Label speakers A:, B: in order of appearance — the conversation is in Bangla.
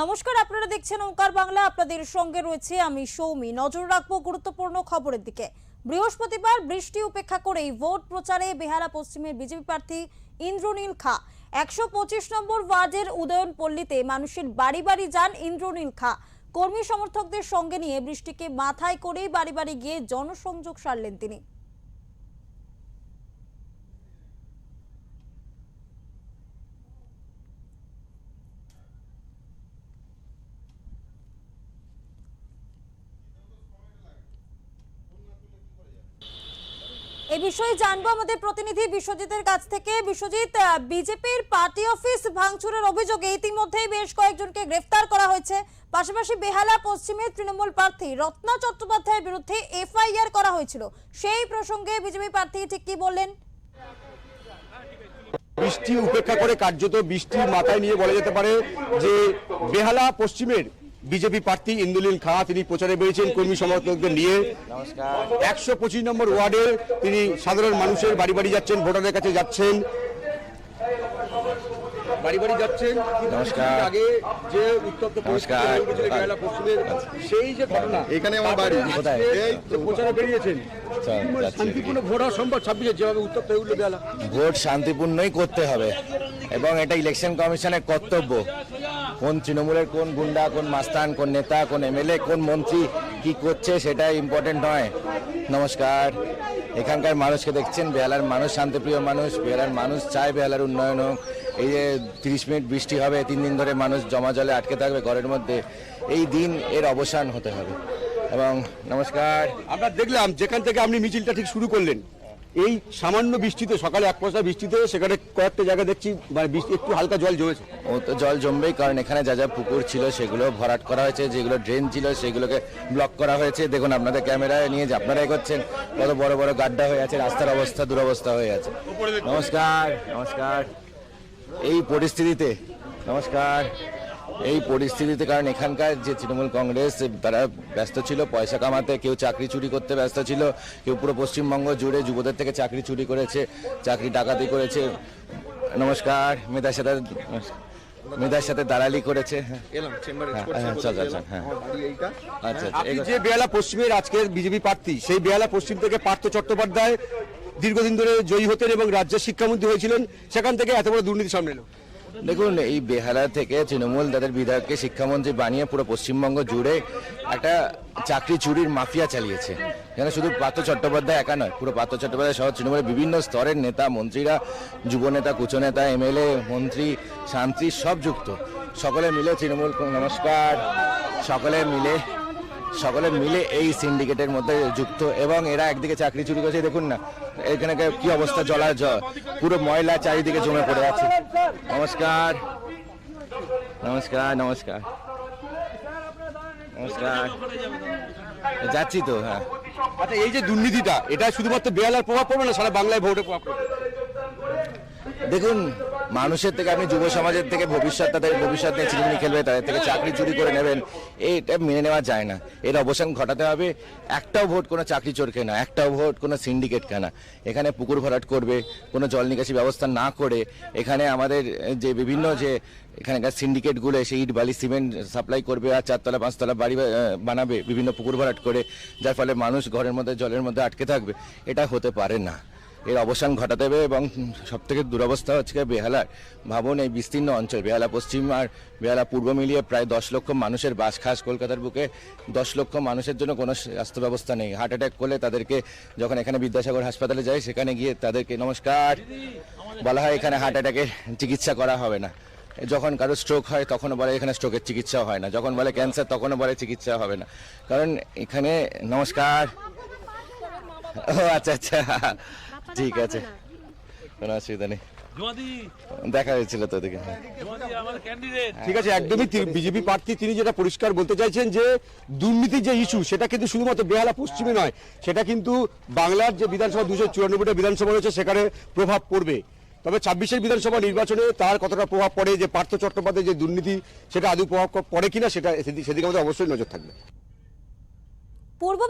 A: নমস্কার, আপনারা দেখছেন ওঙ্কার বাংলা। আপনাদের সঙ্গে রয়েছে আমি সৌমি। নজর রাখবো গুরুত্বপূর্ণ খবরের দিকে। বৃহস্পতিবার বৃষ্টি উপেক্ষা করেই ভোট প্রচারে বেহালা পশ্চিমের বিজেপি প্রার্থী ইন্দ্রনীল খা। 125 নম্বর ওয়ার্ডের উদয়ন পল্লীতে মানুষের বাড়ি বাড়ি যান ইন্দ্রনীল খা। কর্মী সমর্থকদের সঙ্গে নিয়ে বৃষ্টিকে মাথায় করেই বাড়ি বাড়ি গিয়ে জনসংযোগ সারলেন তিনি। এই বিষয়ে জানবো আমাদের প্রতিনিধি বিশ্বজিতের কাছ থেকে। বিশ্বজিৎ, বিজেপির পার্টি অফিস ভাঙচুরের অভিযোগে ইতিমধ্যেই বেশ কয়েকজনকে গ্রেফতার করা হয়েছে। পাশাপাশি বেহালা পশ্চিমের তৃণমূল প্রার্থী রত্না চট্টোপাধ্যায়ের বিরুদ্ধে এফআইআর করা হয়েছিল। সেই প্রসঙ্গে বিজেপি প্রার্থী ঠিক কি বললেন?
B: বৃষ্টি উপেক্ষা করে, কার্যত বৃষ্টির মাথায় নিয়ে বলা যেতে পারে যে বেহালা পশ্চিমের বিজেপি প্রার্থী ইন্দ্রনীল খা তিনি প্রচারে বেরিয়েছেন কর্মী সমর্থকদের নিয়ে। 125 নম্বর ওয়ার্ডে তিনি সাধারণ মানুষের বাড়ি বাড়ি যাচ্ছেন, ভোটারদের কাছে যাচ্ছেন, বাড়ি বাড়ি যাচ্ছেন। নমস্কার। আগে যে উত্তপ্ত বেহালা পশ্চিমের সেই যে ঘটনা, এখানে আমার বাড়ি, এই যে প্রচারে বেরিয়েছেন, শান্তিপূর্ণ ভোট হওয়া সম্ভব? 26-এ যেভাবে উত্তপ্ত হয়ে উঠল বেহালা,
C: ভোট শান্তিপূর্ণই করতে হবে এবং এটা ইলেকশন কমিশনের কর্তব্য। কোন তৃণমূলের কোন গুন্ডা, কোন মাস্তান, কোন নেতা, কোন এমএলএ, কোন মন্ত্রী কি করছে সেটা ইম্পর্টেন্ট নয়। নমস্কার। এখানকার মানুষকে দেখছেন, বেহালার মানুষ শান্তিপ্রিয় মানুষ, বেহালার মানুষ চায় বেহালার উন্নয়ন হোক। এই যে 30 মিনিট বৃষ্টি হবে, 3 দিন ধরে মানুষ জমা জলে আটকে থাকবে ঘরের মধ্যে, এই দিন এর অবসান হতে হবে। এবং নমস্কার,
B: আমরা দেখলাম যেখান থেকে আপনি মিছিলটা ঠিক শুরু করলেন, এই সামান্য বৃষ্টিতে, সকালে 1 পয়সা বৃষ্টিতে সেখানে কয়েকটা জায়গা দেখছি মানে বৃষ্টি একটু হালকা জল জমেছে।
C: ও তো জল জমবেই, কারণ এখানে যা যা পুকুর ছিল সেগুলো ভরাট করা হয়েছে, যেগুলো ড্রেন ছিল সেগুলোকে ব্লক করা হয়েছে। দেখুন আপনাদের ক্যামেরায় নিয়ে যে আপনারাই করছেন, কত বড় বড় গাড্ডা হয়ে আছে, রাস্তার অবস্থা দুরবস্থা হয়ে আছে। নমস্কার। নমস্কার। এই পরিস্থিতিতে, নমস্কার, এই পরিস্থিতিতে, কারণ এখানকার যে তৃণমূল কংগ্রেস তারা ব্যস্ত ছিল পয়সা কামাতে, কেউ চাকরি চুরি করতে ব্যস্ত ছিল, কেউ পুরো পশ্চিমবঙ্গ জুড়ে যুবদের থেকে চাকরি চুরি করেছে, চাকরি ডাকাতি করেছে। নমস্কার। মেধার সাথে দালালি করেছে।
B: আপনি যে বেহালা পশ্চিমের আজকের বিজেপি প্রার্থী, সেই বেহালা পশ্চিম থেকে পার্থ চট্টোপাধ্যায় দীর্ঘদিন ধরে জয়ী হতেন এবং রাজ্যের শিক্ষামন্ত্রী হয়েছিলেন, সেখান থেকে এত বড় দুর্নীতি সামনে এলো।
C: দেখুন, এই বেহালা থেকে তৃণমূল তাদের বিধায়ককে শিক্ষামন্ত্রী বানিয়ে পুরো পশ্চিমবঙ্গ জুড়ে একটা চাকরি চুরির মাফিয়া চালিয়েছে। এখানে শুধু পার্থ চট্টোপাধ্যায় একা নয়, পুরো পার্থ চট্টোপাধ্যায় সহ তৃণমূলের বিভিন্ন স্তরের নেতা, মন্ত্রীরা, যুবনেতা, কুচনেতা, এমএলএ, মন্ত্রী, শান্তি সব যুক্ত। সকলে মিলে তৃণমূল, নমস্কার, সকলে মিলে এই সিন্ডিকেটের মধ্যে যুক্ত এবং এরা একদিকে চাকরি চুরি করেছে। দেখুন না এখানে কি অবস্থা, জলার পুরো ময়লা চারিদিকে জমে পড়ে আছে। নমস্কার। নমস্কার। নমস্কার। নমস্কার। যাচ্ছি তো। হ্যাঁ,
B: আচ্ছা, এই যে দুর্নীতিটা, এটা শুধুমাত্র বেহালার প্রভাব পড়বে না, সারা বাংলায় ভোটে প্রভাব পড়বে?
C: দেখুন, মানুষের থেকে আপনি যুব সমাজের থেকে ভবিষ্যৎ, তাদের ভবিষ্যৎ নিয়ে চিরুনি খেলবে, তাদের থেকে চাকরি চুরি করে নেবেন, এটা মেনে নেওয়া যায় না। এর অবসান ঘটাতে হবে। একটাও ভোট কোনো চাকরি চোর কেনা, একটাও ভোট কোনো সিন্ডিকেট কেনা। এখানে পুকুর ভরাট করবে, কোনো জল নিকাশি ব্যবস্থা না করে, এখানে আমাদের যে বিভিন্ন যে এখানকার সিন্ডিকেটগুলো সেই ইট বালি সিমেন্ট সাপ্লাই করবে আর 4তলা 5তলা বাড়ি বানাবে বিভিন্ন পুকুর ভরাট করে, যার ফলে মানুষ ঘরের মধ্যে জলের মধ্যে আটকে থাকবে। এটা হতে পারে না। এর অবসান ঘটাতে হবে। এবং সবথেকে দুরবস্থা হচ্ছে বেহালার, ভাবুন এই বিস্তীর্ণ অঞ্চল, বেহালা পশ্চিম আর বেহালা পূর্ব মিলিয়ে প্রায় 10 লক্ষ মানুষের বাস। খাস কলকাতার বুকে 10 লক্ষ মানুষের জন্য কোনো স্বাস্থ্য ব্যবস্থা নেই। হার্ট অ্যাটাক করলে তাদেরকে যখন এখানে বিদ্যাসাগর হাসপাতালে যায়, সেখানে গিয়ে তাদেরকে, নমস্কার, বলা হয় এখানে হার্ট অ্যাটাকের চিকিৎসা করা হবে না। যখন কারো স্ট্রোক হয় তখনও বলে এখানে স্ট্রোকের চিকিৎসাও হয় না, যখন বলে ক্যান্সার তখনও বলে চিকিৎসা হবে না। কারণ এখানে, নমস্কার, ও আচ্ছা আচ্ছা, ঠিক আছে, কোনো অসুবিধা নেই, দেখা হয়েছিল তো ওদিকে।
B: ঠিক আছে, একদমই বিজেপি প্রার্থী তিনি যেটা পরিষ্কার বলতে চাইছেন যে দুর্নীতির যে ইস্যু, সেটা কিন্তু শুধুমাত্র বেহালা পশ্চিমে নয়, সেটা কিন্তু বাংলার যে বিধানসভা 294টা বিধানসভা রয়েছে সেখানে প্রভাব পড়বে। তবে 26-এর বিধানসভা নির্বাচনে তার কতটা প্রভাব পড়ে, যে পার্থ চট্টোপাধ্যায়ের যে দুর্নীতি, সেটা আদৌ প্রভাব পড়ে কিনা, সেটা সেদিকে আমাদের অবশ্যই নজর থাকবে।
A: পূর্ব